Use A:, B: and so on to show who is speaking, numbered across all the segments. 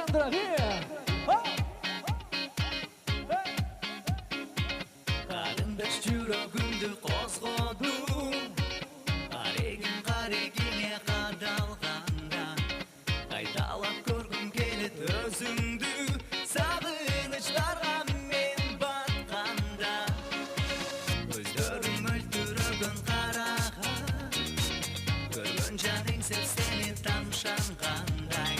A: Şandragı.
B: Qarindosh yuragimni qo'zg'adim, qaregingga qadalganda qaytalab ko'rgim keladi o'zingni, sog'inchlarga men batqanda ko'zlarim o'ltirgan qarag'an ko'rgan joning seni tamshanganday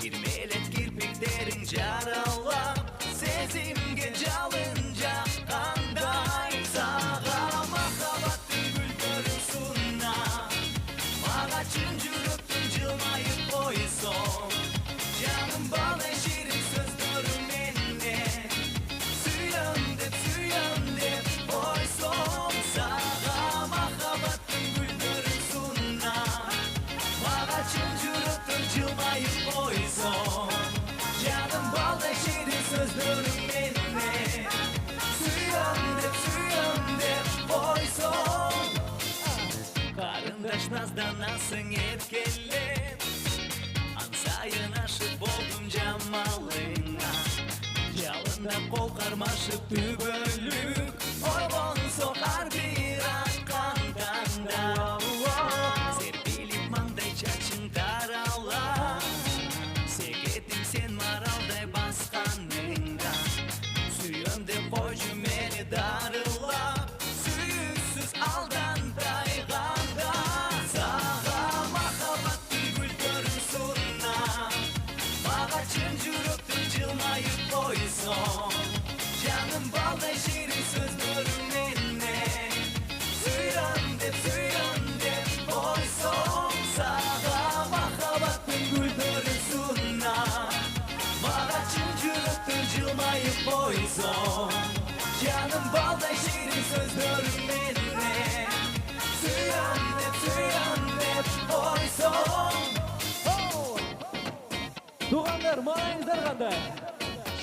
B: girmelet kirpiklerin jaralab sezimge jalın jakkanday sağa mahabbettin güllerin sunna mağa çınjuruptun jılmayıp koyson canım bana şirin sözlerim menne süyan dep koyson sağa mahabbettin güllerin sunna mağa çınjuruptun jılmayıp koyson canım bana şirin sözlerim menne süyan dep koyson qarindosh nazdanasың erkelep ansayın aşık boldum jamalыңа жалында қол қармашып түбөлүк ойлон соқар бир атқан таңда серпилип маңдай чачың таралап секетим сен маралдай басқаныңда сүйем деп қойшы мені дарылап сүйүксүз алдан тайғанда саға махаббаттың гүлдерін sunna маға чын жүректің жылмайып қойсон жаным балдай шиrin сөздеріңменен сүйем деп қойсон саға махаббаттың гүлдерін sunna маға чын жүректің жылмайып қойсон жаным балдай шиrin сөздеріңменен сүйем деп қойсон
A: Туғандар, малайыңыздар қандай?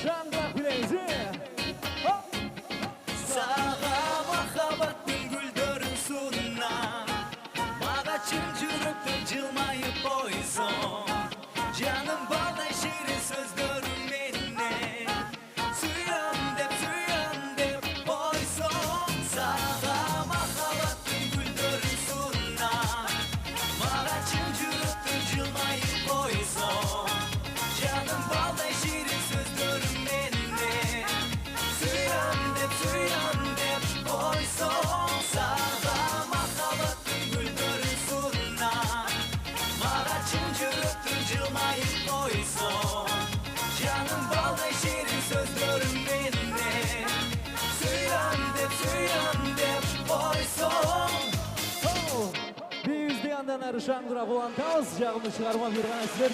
A: Шаңдырақ білеңіз,
B: Саға махаббаттың гүлдерін sunna маға чын жүректің жылмайып қойсон жаным балдай шиrin сөздеріңменен сүйем деп қойсон саға махаббаттың гүлдерін sunna маға чын жүректің жылмайып қойсон жаным балдай шиrin сөздеріңменен сүйем деп қойсон саға махаббаттың гүлдерін sunna маға чын жүректің жылмайып қойсон жаным балдай шиrin сөздеріңменен сүйем деп қойсон
A: Бейізде андан әрі шаңдырақ олантауыз жағымды шығарма берген әсілер.